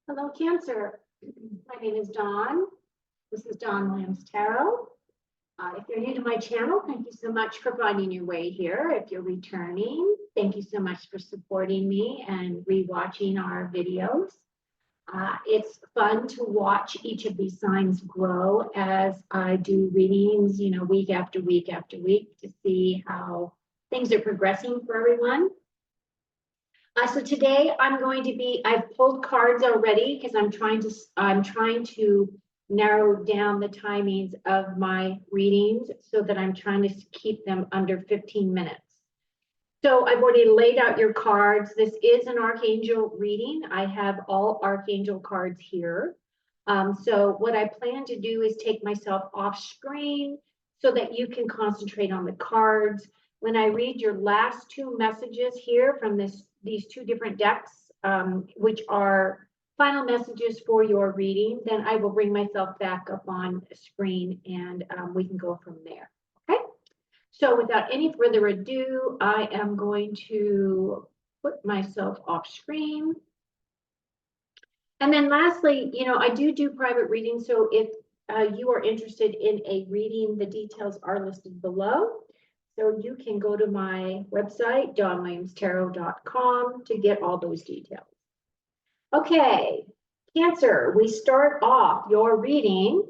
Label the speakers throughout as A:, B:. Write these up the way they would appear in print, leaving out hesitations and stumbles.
A: Hello, Cancer. My name is Dawn. This is Dawn Williams Tarot. If you're new to my channel, thank you so much for finding your way here. If you're returning, thank you so much for supporting me and rewatching our videos. It's fun to watch each of these signs grow as I do readings, week after week after week to see how things are progressing for everyone. So today I've pulled cards already because I'm trying to narrow down the timings of my readings so that I'm trying to keep them under 15 minutes. So I've already laid out your cards. This is an Archangel reading. I have all Archangel cards here. So what I plan to do is take myself off screen so that you can concentrate on the cards. When I read your last two messages here from these two different decks, which are final messages for your reading, then I will bring myself back up on screen and we can go from there. Okay. So without any further ado, I am going to put myself off screen. And then lastly, I do private readings. So if you are interested in a reading, the details are listed below. So you can go to my website, dawnwilliamstarot.com, to get all those details. Okay, Cancer, we start off your reading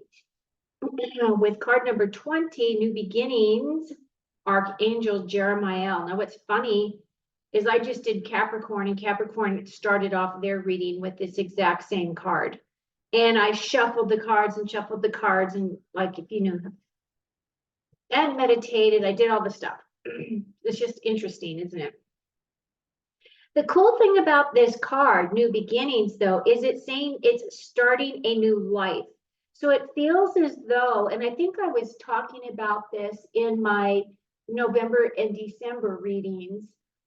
A: with card number 20, New Beginnings, Archangel Jeremiel. Now, what's funny is I just did Capricorn, and Capricorn started off their reading with this exact same card. And I shuffled the cards, and like, if you knew, and meditated. I did all the stuff. It's just interesting, isn't it? The cool thing about this card, New Beginnings, though, is it's saying it's starting a new life. So it feels as though, and I think I was talking about this in my November and December readings,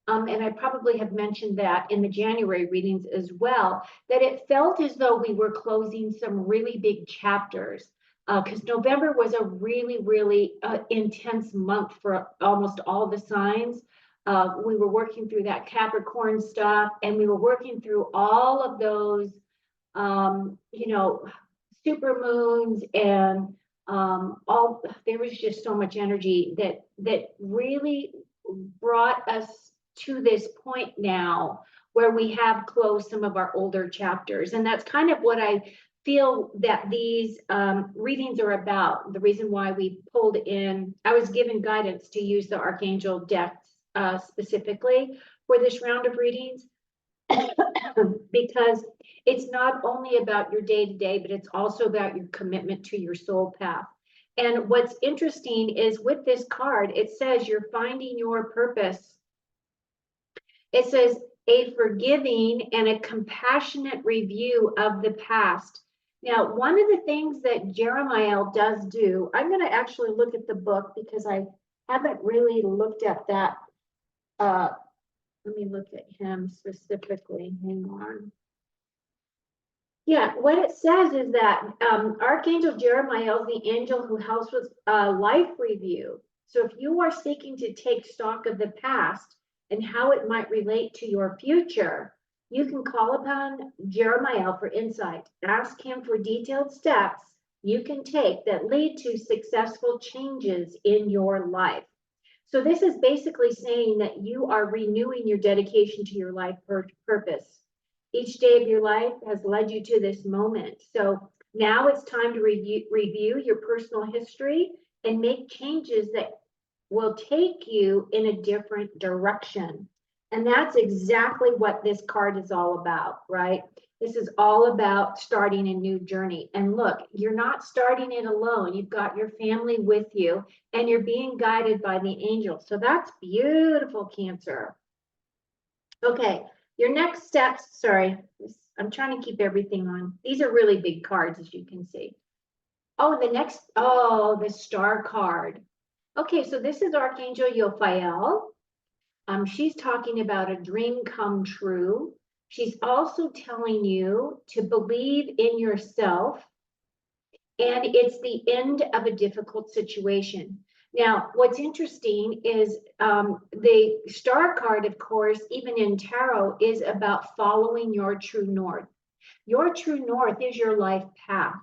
A: and I probably have mentioned that in the January readings as well, that it felt as though we were closing some really big chapters. Because November was a really, really intense month for almost all the signs. We were working through that Capricorn stuff, and we were working through all of those, super moons, and there was just so much energy that really brought us to this point now where we have closed some of our older chapters. And that's kind of what I feel that these readings are about. The reason why we pulled in, I was given guidance to use the Archangel decks specifically for this round of readings because it's not only about your day-to-day, but it's also about your commitment to your soul path. And what's interesting is with this card, it says you're finding your purpose. It says a forgiving and a compassionate review of the past. Now, one of the things that Jeremiel does do, I'm going to actually look at the book because I haven't really looked at that. Let me look at him specifically. Hang on. Yeah, what it says is that Archangel Jeremiel is the angel who helps with life review. So if you are seeking to take stock of the past and how it might relate to your future, you can call upon Jeremiel for insight. Ask him for detailed steps you can take that lead to successful changes in your life. So this is basically saying that you are renewing your dedication to your life purpose. Each day of your life has led you to this moment. So now it's time to review your personal history and make changes that will take you in a different direction. And that's exactly what this card is all about, right? This is all about starting a new journey. And look, you're not starting it alone. You've got your family with you, and you're being guided by the angels. So that's beautiful, Cancer. Okay, your next steps, sorry, I'm trying to keep everything on. These are really big cards, as you can see. Oh, the star card. Okay, so this is Archangel Yophael. She's talking about a dream come true. She's also telling you to believe in yourself, and it's the end of a difficult situation. Now, what's interesting is the star card, of course, even in tarot, is about following your true north. Your true north is your life path.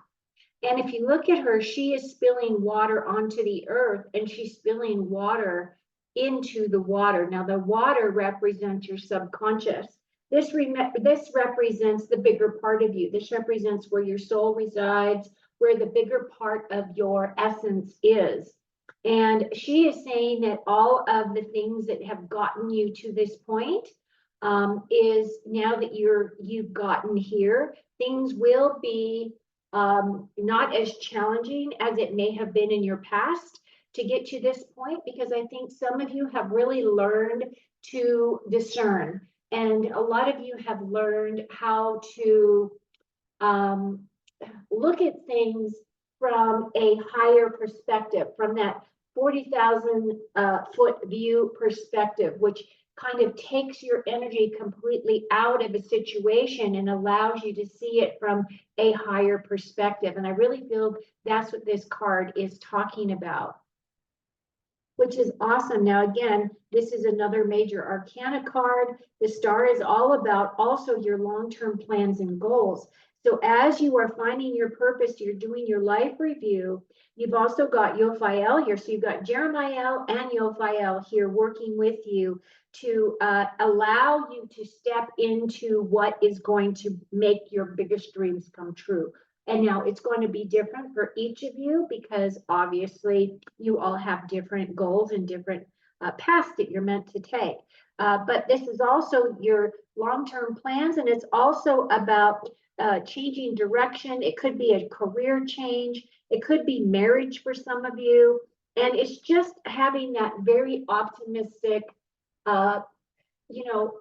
A: And if you look at her, she is spilling water onto the earth, and she's spilling water into the water. Now, the water represents your subconscious. This represents the bigger part of you. This represents where your soul resides, where the bigger part of your essence is. And she is saying that all of the things that have gotten you to this point is now that you've gotten here, things will be not as challenging as it may have been in your past to get to this point, because I think some of you have really learned to discern, and a lot of you have learned how to look at things from a higher perspective, from that 40,000 foot view perspective, which kind of takes your energy completely out of a situation and allows you to see it from a higher perspective. And I really feel that's what this card is talking about, which is awesome. Now, again, this is another major arcana card. The star is all about also your long-term plans and goals. So as you are finding your purpose, you're doing your life review, you've also got Yophiel here. So you've got Jeremiel and Yophiel here working with you to allow you to step into what is going to make your biggest dreams come true. And now it's going to be different for each of you, because obviously you all have different goals and different paths that you're meant to take. But this is also your long-term plans, and it's also about changing direction. It could be a career change. It could be marriage for some of you. And it's just having that very optimistic,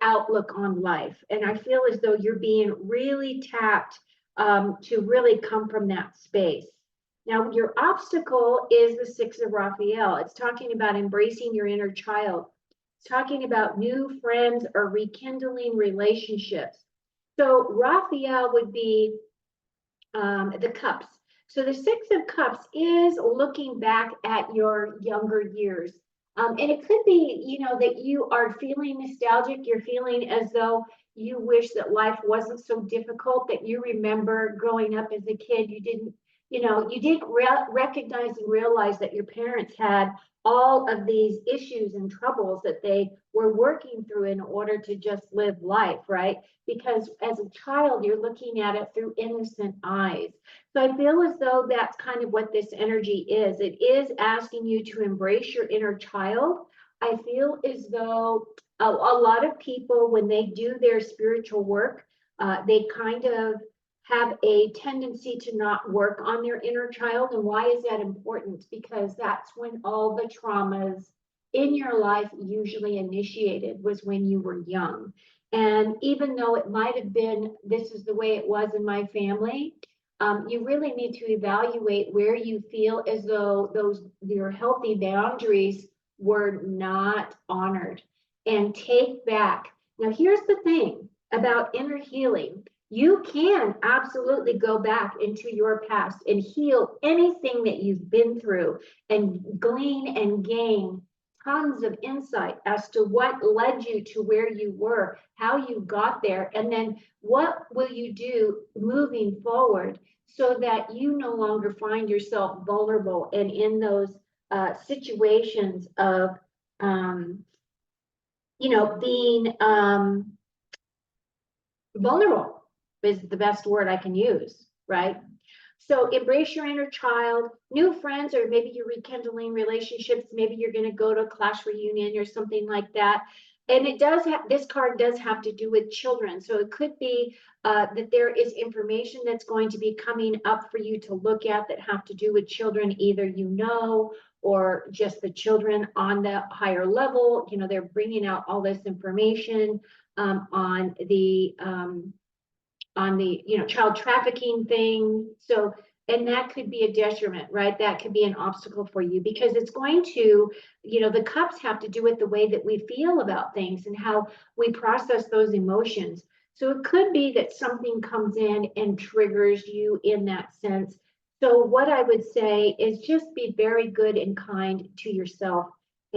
A: outlook on life. And I feel as though you're being really tapped to really come from that space. Now, your obstacle is the Six of Raphael. It's talking about embracing your inner child. It's talking about new friends or rekindling relationships. So Raphael would be the cups. So the Six of Cups is looking back at your younger years. And it could be, that you are feeling nostalgic. You're feeling as though you wish that life wasn't so difficult, that you remember growing up as a kid, you didn't recognize and realize that your parents had all of these issues and troubles that they were working through in order to just live life, right? Because as a child, you're looking at it through innocent eyes. So I feel as though that's kind of what this energy is. It is asking you to embrace your inner child. I feel as though a lot of people, when they do their spiritual work, they kind of have a tendency to not work on their inner child. And why is that important? Because that's when all the traumas in your life usually initiated, was when you were young. And even though it might have been, this is the way it was in my family, you really need to evaluate where you feel as though your healthy boundaries were not honored, and take back. Now, here's the thing about inner healing. You can absolutely go back into your past and heal anything that you've been through, and glean and gain tons of insight as to what led you to where you were, how you got there, and then what will you do moving forward so that you no longer find yourself vulnerable and in those situations of being vulnerable is the best word I can use, right? So embrace your inner child, new friends, or maybe you're rekindling relationships. Maybe you're going to go to a class reunion or something like that. And this card does have to do with children. So it could be that there is information that's going to be coming up for you to look at that have to do with children, either or just the children on the higher level. They're bringing out all this information on the child trafficking thing. So, and that could be a detriment, right? That could be an obstacle for you, because it's going to, the cups have to do with the way that we feel about things and how we process those emotions. So it could be that something comes in and triggers you in that sense. So what I would say is just be very good and kind to yourself,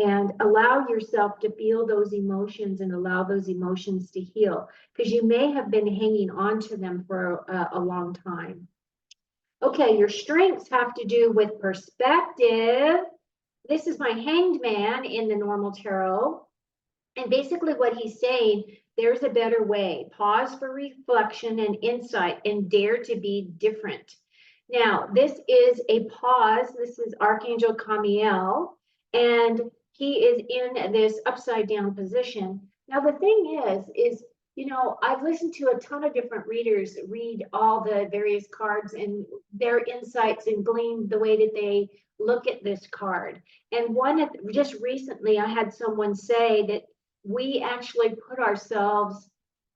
A: and allow yourself to feel those emotions and allow those emotions to heal, because you may have been hanging on to them for a long time. Okay, your strengths have to do with perspective. This is my Hanged Man in the normal tarot. And basically what he's saying, there's a better way. Pause for reflection and insight and dare to be different. Now, this is a pause. This is Archangel Camiel, and he is in this upside down position. Now, the thing is, you know, I've listened to a ton of different readers read all the various cards and their insights and glean the way that they look at this card. And just recently, I had someone say that we actually put ourselves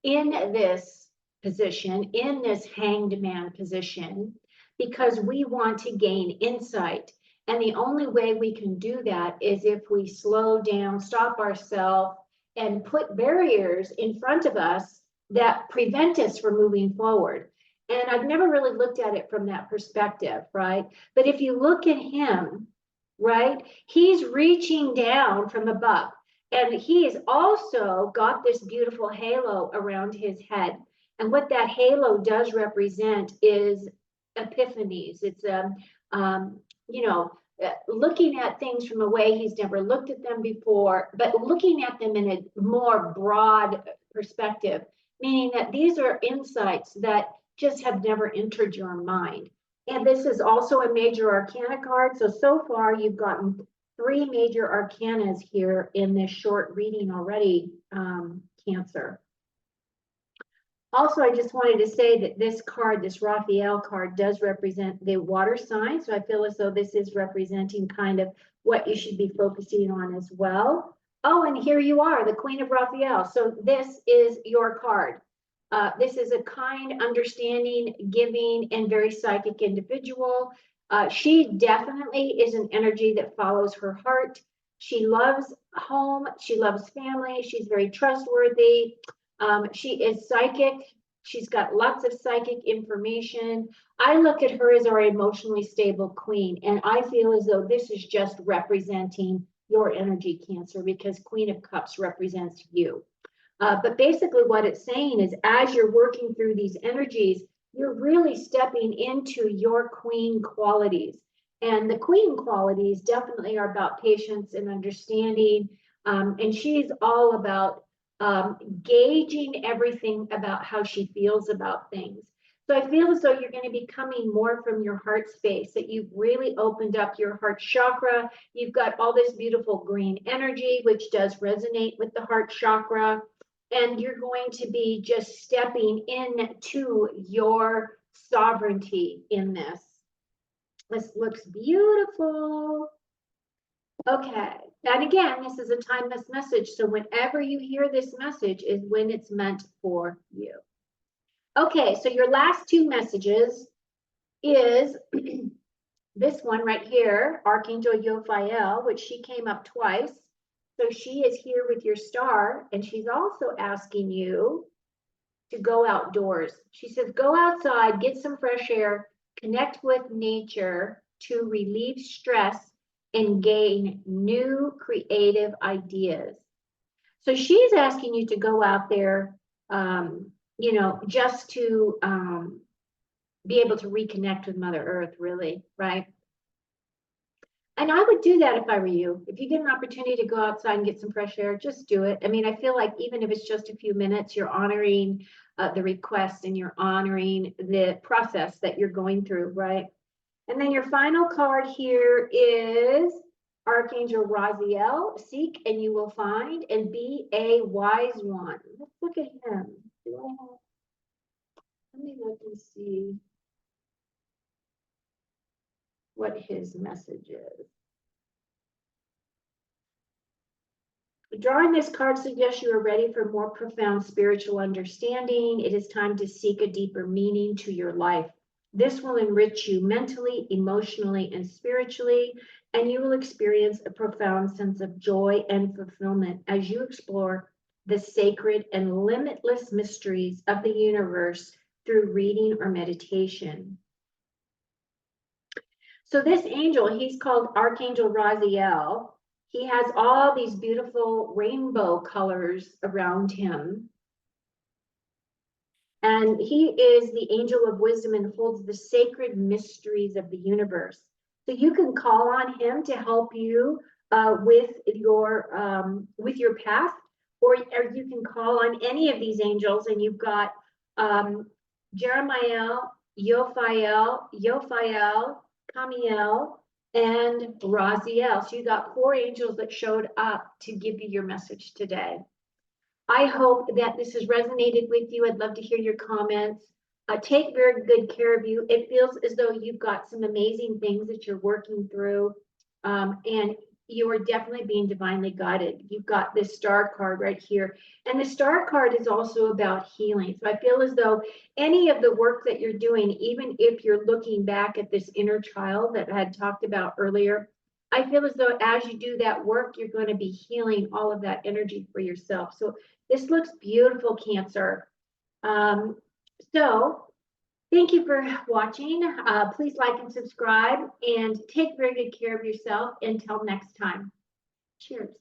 A: in this position, in this Hanged Man position, because we want to gain insight. And the only way we can do that is if we slow down, stop ourselves, and put barriers in front of us that prevent us from moving forward. And I've never really looked at it from that perspective, right? But if you look at him, right, he's reaching down from above. And he has also got this beautiful halo around his head. And what that halo does represent is epiphanies. It's, you know, looking at things from a way he's never looked at them before, but looking at them in a more broad perspective, meaning that these are insights that just have never entered your mind. And this is also a major arcana card. So far you've gotten 3 major arcanas here in this short reading already, Cancer. Also, I just wanted to say that this card, this Raphael card, does represent the water sign. So I feel as though this is representing kind of what you should be focusing on as well. Oh, and here you are, the Queen of Raphael. So this is your card. This is a kind, understanding, giving, and very psychic individual. She definitely is an energy that follows her heart. She loves home. She loves family. She's very trustworthy. She is psychic. She's got lots of psychic information. I look at her as our emotionally stable queen, and I feel as though this is just representing your energy, Cancer, because Queen of Cups represents you. But basically what it's saying is, as you're working through these energies, you're really stepping into your queen qualities. And the queen qualities definitely are about patience and understanding. And she's all about gauging everything about how she feels about things. So I feel as though you're going to be coming more from your heart space, that you've really opened up your heart chakra. You've got all this beautiful green energy, which does resonate with the heart chakra. And you're going to be just stepping into your sovereignty in this. This looks beautiful. Okay, and again, this is a timeless message. So whenever you hear this message is when it's meant for you. Okay, so your last 2 messages is this one right here, Archangel Yophiel, which she came up twice. So she is here with your star, and she's also asking you to go outdoors. She says, go outside, get some fresh air, connect with nature to relieve stress and gain new creative ideas. So she's asking you to go out there, you know, just to be able to reconnect with Mother Earth, really, right? And I would do that if I were you. If you get an opportunity to go outside and get some fresh air, just do it. I mean, I feel like even if it's just a few minutes, you're honoring the request and you're honoring the process that you're going through, right? And then your final card here is Archangel Raziel. Seek and you will find, and be a wise one. Let's look at him. Let me look and see what his message is. Drawing this card suggests you are ready for more profound spiritual understanding. It is time to seek a deeper meaning to your life. This will enrich you mentally, emotionally, and spiritually, and you will experience a profound sense of joy and fulfillment as you explore the sacred and limitless mysteries of the universe through reading or meditation. So this angel, he's called Archangel Raziel. He has all these beautiful rainbow colors around him. And he is the angel of wisdom and holds the sacred mysteries of the universe. So you can call on him to help you with your path, or you can call on any of these angels. And you've got Jeremiah, Yophael, Camiel, and Raziel. So you got 4 angels that showed up to give you your message today. I hope that this has resonated with you. I'd love to hear your comments. Take very good care of you. It feels as though you've got some amazing things that you're working through, and you are definitely being divinely guided. You've got this star card right here, and the star card is also about healing. So I feel as though any of the work that you're doing, even if you're looking back at this inner child that I had talked about earlier, I feel as though as you do that work, you're going to be healing all of that energy for yourself. So this looks beautiful, Cancer. So thank you for watching. Please like and subscribe and take very good care of yourself. Until next time. Cheers.